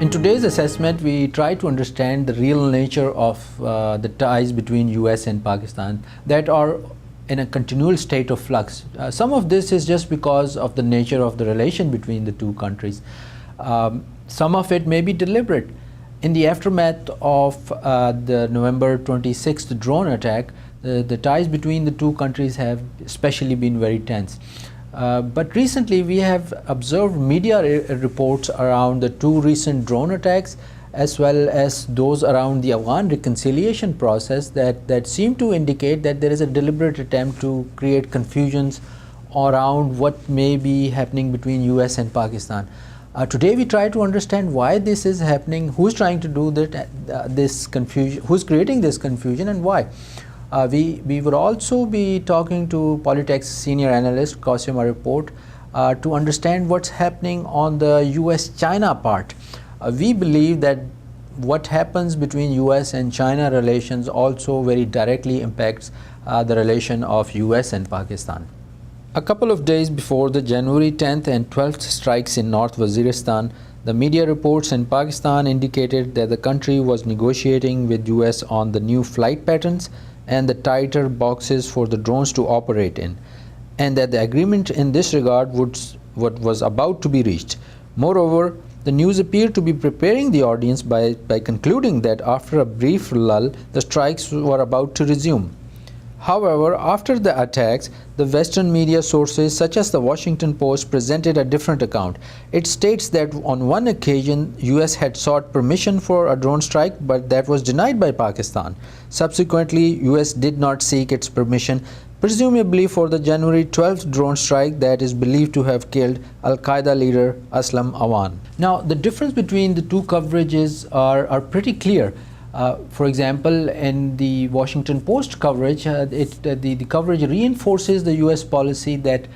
In today's assessment, we try to understand the real nature of the ties between US and Pakistan that are in a continual state of flux. Some of this is just because of the nature of the relation between the two countries. Some of it may be deliberate. In the aftermath of the November 26th drone attack, the ties between the two countries have especially been very tense. But recently we have observed media reports around the two recent drone attacks as well as those around the Afghan reconciliation process that seem to indicate that there is a deliberate attempt to create confusions around what may be happening between US and Pakistan. Today we try to understand why this is happening, who's trying to do this confusion, who's creating this confusion and why. We would also be talking to Politics senior analyst Qasim Report to understand what's happening on the US-China part. We believe that what happens between US and China relations also very directly impacts the relation of US and Pakistan. A couple of days before the January 10th and 12th strikes in North Waziristan, the media reports in Pakistan indicated that the country was negotiating with US on the new flight patterns and the tighter boxes for the drones to operate in, and that the agreement in this regard was about to be reached. Moreover, the news appeared to be preparing the audience by concluding that after a brief lull, the strikes were about to resume. However, after the attacks, the Western media sources such as the Washington Post presented a different account. It states that on one occasion, US had sought permission for a drone strike, but that was denied by Pakistan. Subsequently, US did not seek its permission, presumably for the January 12th drone strike that is believed to have killed Al-Qaeda leader Aslam Awan. Now, the difference between the two coverages are pretty clear. For example, in the Washington Post coverage, the coverage reinforces the US policy that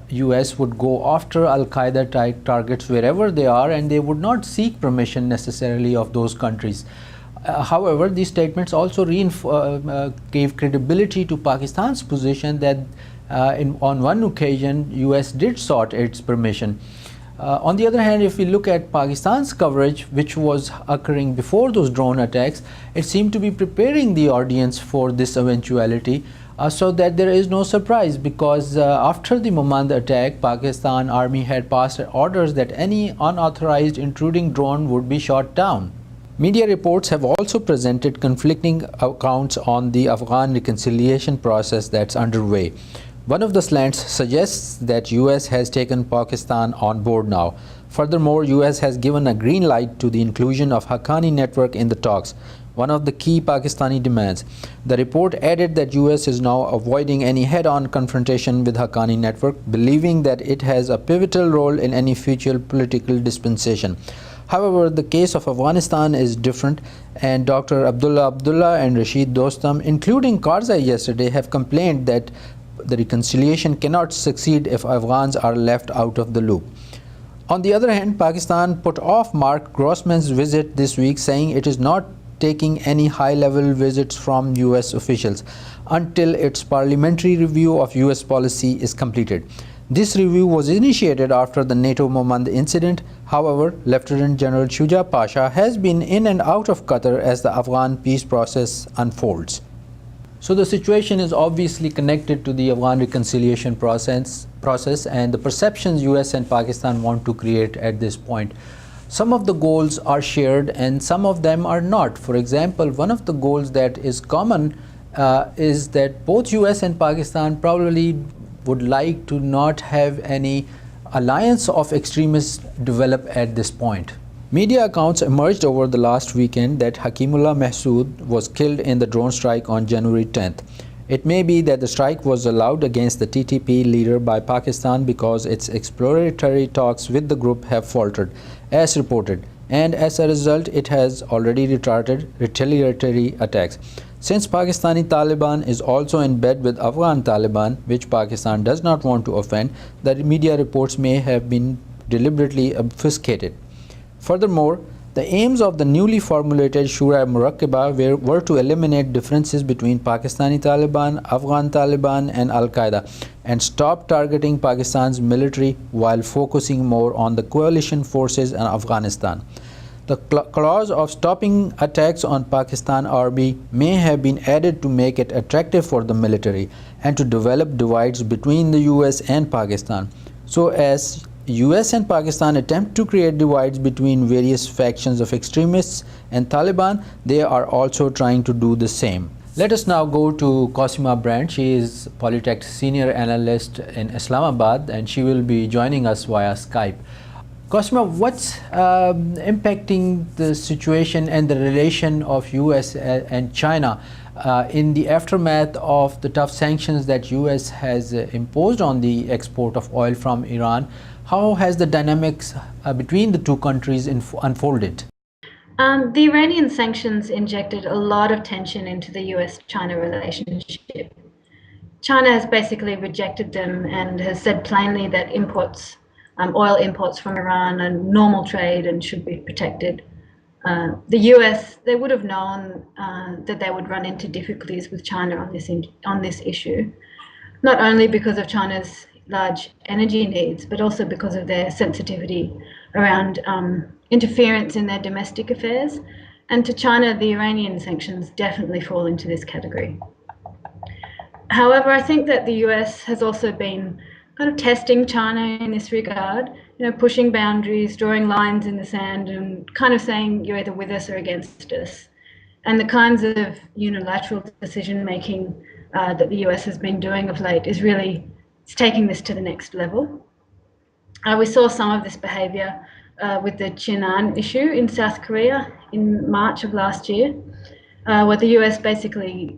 US would go after Al-Qaeda type targets wherever they are, and they would not seek permission necessarily of those countries. However, these statements also gave credibility to Pakistan's position that on one occasion US did sought its permission. On the other hand, if we look at Pakistan's coverage, which was occurring before those drone attacks, it seemed to be preparing the audience for this eventuality so that there is no surprise, because after the Mumand attack, Pakistan Army had passed orders that any unauthorized intruding drone would be shot down. Media reports have also presented conflicting accounts on the Afghan reconciliation process that's underway. One of the slants suggests that US has taken Pakistan on board now. Furthermore, US has given a green light to the inclusion of Haqqani network in the talks, one of the key Pakistani demands. The report added that US is now avoiding any head-on confrontation with Haqqani network, believing that it has a pivotal role in any future political dispensation. However, the case of Afghanistan is different, and Dr. Abdullah and Rashid Dostum, including Karzai yesterday, have complained that the reconciliation cannot succeed if Afghans are left out of the loop. On the other hand, Pakistan put off Mark Grossman's visit this week, saying it is not taking any high-level visits from US officials until its parliamentary review of US policy is completed. This review was initiated after the NATO Mumand incident. However, Lieutenant General Shuja Pasha has been in and out of Qatar as the Afghan peace process unfolds. So the situation is obviously connected to the Afghan reconciliation process and the perceptions US and Pakistan want to create at this point. Some of the goals are shared and some of them are not. For example, one of the goals that is common is that both US and Pakistan probably would like to not have any alliance of extremists develop at this point. Media accounts emerged over the last weekend that Hakimullah Mahsood was killed in the drone strike on January 10th. It may be that the strike was allowed against the TTP leader by Pakistan because its exploratory talks with the group have faltered, as reported, and as a result it has already retarded retaliatory attacks. Since Pakistani Taliban is also in bed with Afghan Taliban, which Pakistan does not want to offend, the media reports may have been deliberately obfuscated. Furthermore, the aims of the newly formulated Shura Murakkaba were to eliminate differences between Pakistani Taliban, Afghan Taliban and Al-Qaeda and stop targeting Pakistan's military while focusing more on the coalition forces in Afghanistan. The clause of stopping attacks on Pakistan Army may have been added to make it attractive for the military and to develop divides between the US and Pakistan. So as US and Pakistan attempt to create divides between various factions of extremists and Taliban, they are also trying to do the same. Let us now go to Cosima Brandt. She is Polytech Senior Analyst in Islamabad and she will be joining us via Skype. Cosima, what's impacting the situation and the relation of US and China in the aftermath of the tough sanctions that US has imposed on the export of oil from Iran? How has the dynamics between the two countries unfolded? The Iranian sanctions injected a lot of tension into the US-China relationship. China has basically rejected them and has said plainly that oil imports from Iran are normal trade and should be protected. The US, they would have known that they would run into difficulties with China on this issue, not only because of China's large energy needs, but also because of their sensitivity around interference in their domestic affairs. And to China, the Iranian sanctions definitely fall into this category. However, I think that the US has also been kind of testing China in this regard, pushing boundaries, drawing lines in the sand, and kind of saying you're either with us or against us. And the kinds of unilateral decision making that the US has been doing of late is really taking this to the next level. We saw some of this behavior with the Jinan issue in South Korea in March of last year, where the US basically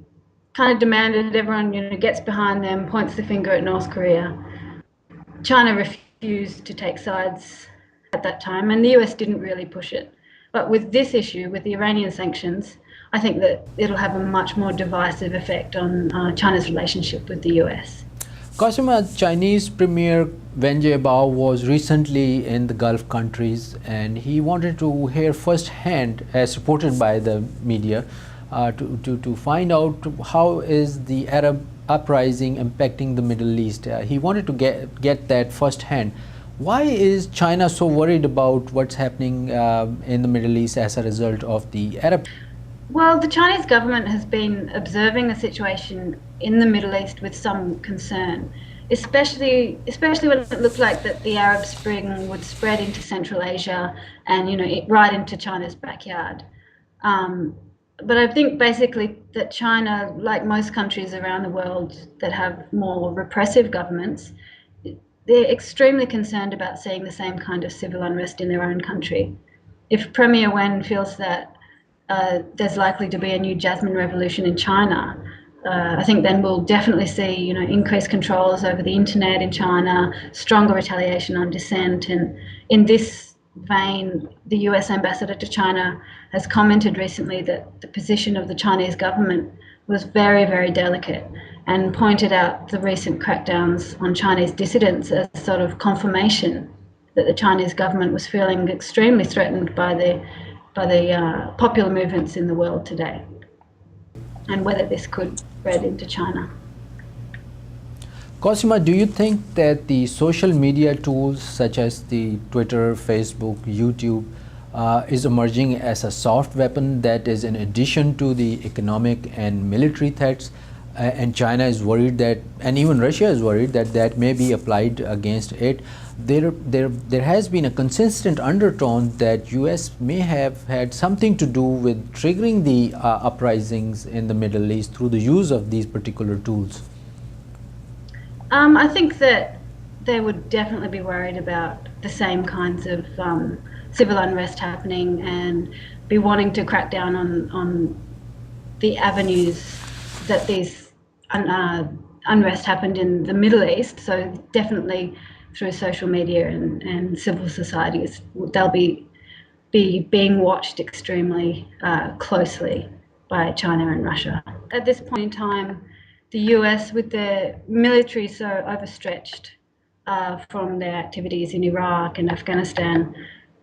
kind of demanded everyone gets behind them, points the finger at North Korea. China refused to take sides at that time, and the US didn't really push it. But with this issue, with the Iranian sanctions, I think that it'll have a much more divisive effect on China's relationship with the US. Cosima, Chinese Premier Wen Jiabao was recently in the Gulf countries and he wanted to hear firsthand, as reported by the media, to find out how is the Arab uprising impacting the Middle East. He wanted to get that firsthand. Why is China so worried about what's happening in the Middle East as a result of the Arab? Well, the Chinese government has been observing the situation in the Middle East with some concern, especially when it looked like that the Arab Spring would spread into Central Asia and right into China's backyard. But I think basically that China, like most countries around the world that have more repressive governments, they're extremely concerned about seeing the same kind of civil unrest in their own country. If Premier Wen feels that there's likely to be a new Jasmine revolution in China, I think then we'll definitely see increased controls over the internet in China, stronger retaliation on dissent. And in this vein, the US ambassador to China has commented recently that the position of the Chinese government was very, very delicate and pointed out the recent crackdowns on Chinese dissidents as sort of confirmation that the Chinese government was feeling extremely threatened by the popular movements in the world today, and whether this could spread into China. Cosima, do you think that the social media tools such as the Twitter, Facebook, YouTube is emerging as a soft weapon that is in addition to the economic and military threats, and China is worried that, and even Russia is worried that that may be applied against it? There has been a consistent undertone that US may have had something to do with triggering the uprisings in the Middle East through the use of these particular tools. I think that they would definitely be worried about the same kinds of civil unrest happening and be wanting to crack down on the avenues that these unrest happened in the Middle East. So definitely through social media and civil societies, they'll be being watched extremely closely by China and Russia. At this point in time, the US, with their military so overstretched from their activities in Iraq and Afghanistan,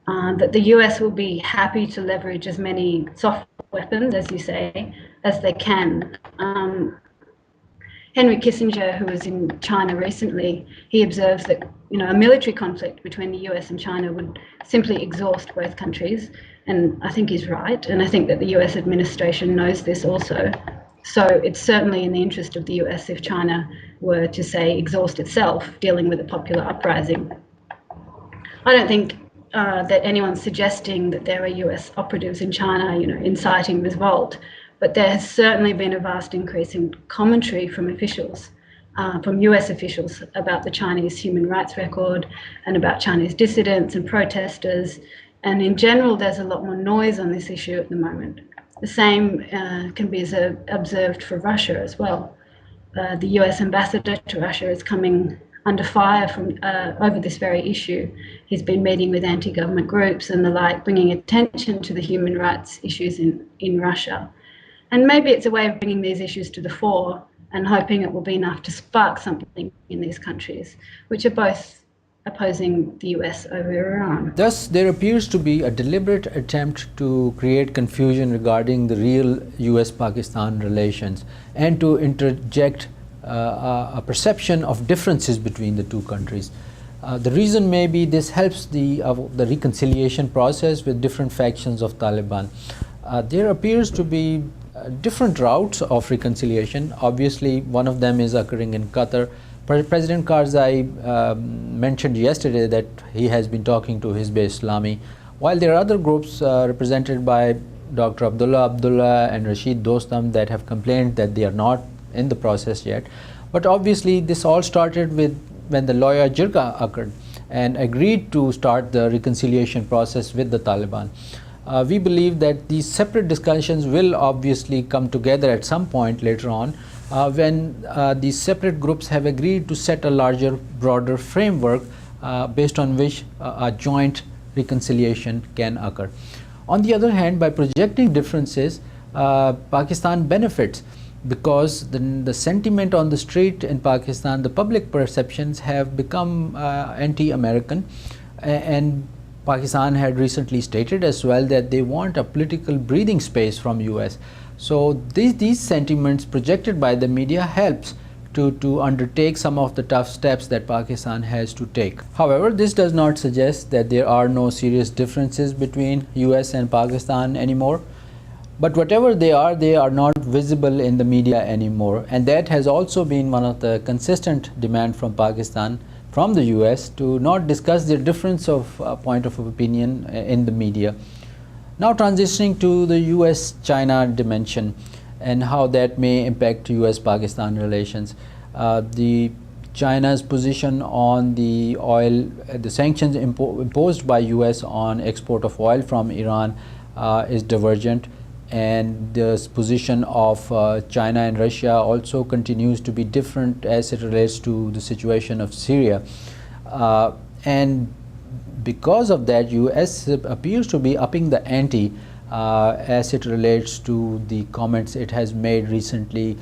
that the US will be happy to leverage as many soft weapons, as you say, as they can. Henry Kissinger, who was in China recently, he observes that a military conflict between the US and China would simply exhaust both countries. And I think he's right. And I think that the US administration knows this also. So it's certainly in the interest of the US if China were to, say, exhaust itself dealing with a popular uprising. I don't think that anyone's suggesting that there are US operatives in China, inciting revolt, but there has certainly been a vast increase in commentary from officials, from US officials, about the Chinese human rights record and about Chinese dissidents and protesters. And in general, there's a lot more noise on this issue at the moment. The same can be observed for Russia as well. The US ambassador to Russia is coming under fire from over this very issue. He's been meeting with anti-government groups and the like, bringing attention to the human rights issues in Russia. And maybe it's a way of bringing these issues to the fore and hoping it will be enough to spark something in these countries, which are both opposing the US over Iran. Thus, there appears to be a deliberate attempt to create confusion regarding the real US-Pakistan relations and to interject a perception of differences between the two countries. The reason may be this helps the reconciliation process with different factions of Taliban. There appears to be different routes of reconciliation. Obviously, one of them is occurring in Qatar. President Karzai mentioned yesterday that he has been talking to Hizb Islami, while there are other groups represented by Dr. Abdullah and Rashid Dostam that have complained that they are not in the process yet. But obviously this all started with when the lawyer Jirga occurred and agreed to start the reconciliation process with the Taliban. We believe that these separate discussions will obviously come together at some point later on when these separate groups have agreed to set a larger, broader framework based on which a joint reconciliation can occur. On the other hand, by projecting differences, Pakistan benefits because the sentiment on the street in Pakistan, the public perceptions have become anti-American, and Pakistan had recently stated as well that they want a political breathing space from US. So these sentiments projected by the media helps to undertake some of the tough steps that Pakistan has to take. However, this does not suggest that there are no serious differences between US and Pakistan anymore. But whatever they are not visible in the media anymore. And that has also been one of the consistent demand from Pakistan, from the US, to not discuss their difference of point of opinion in the media. Now transitioning to the US-China dimension and how that may impact US-Pakistan relations. The China's position on the oil, the sanctions imposed by US on export of oil from Iran is divergent, and the position of China and Russia also continues to be different as it relates to the situation of Syria. And because of that, US appears to be upping the ante as it relates to the comments it has made recently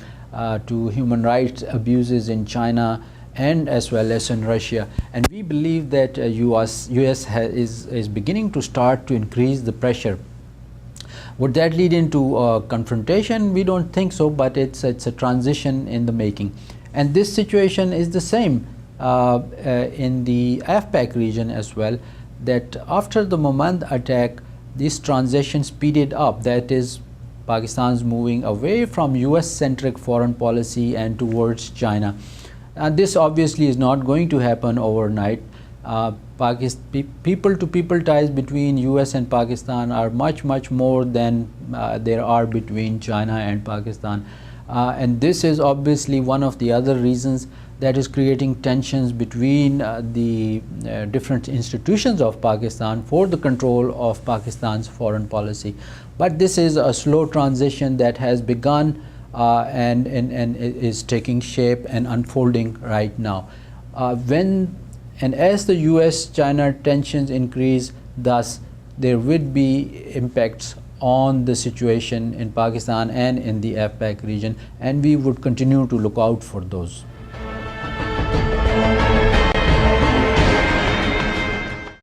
to human rights abuses in China and as well as in Russia. And we believe that US is beginning to start to increase the pressure. Would that lead into confrontation? We don't think so, but it's a transition in the making. And this situation is the same in the AFPAC region as well, that after the Momand attack, this transition speeded up. That is, Pakistan's moving away from US-centric foreign policy and towards China. And this obviously is not going to happen overnight. People-to-people ties between US and Pakistan are much more than there are between China and Pakistan. And this is obviously one of the other reasons that is creating tensions between the different institutions of Pakistan for the control of Pakistan's foreign policy. But this is a slow transition that has begun and is taking shape and unfolding right now. As the US-China tensions increase, thus there would be impacts on the situation in Pakistan and in the AFPAC region, and we would continue to look out for those.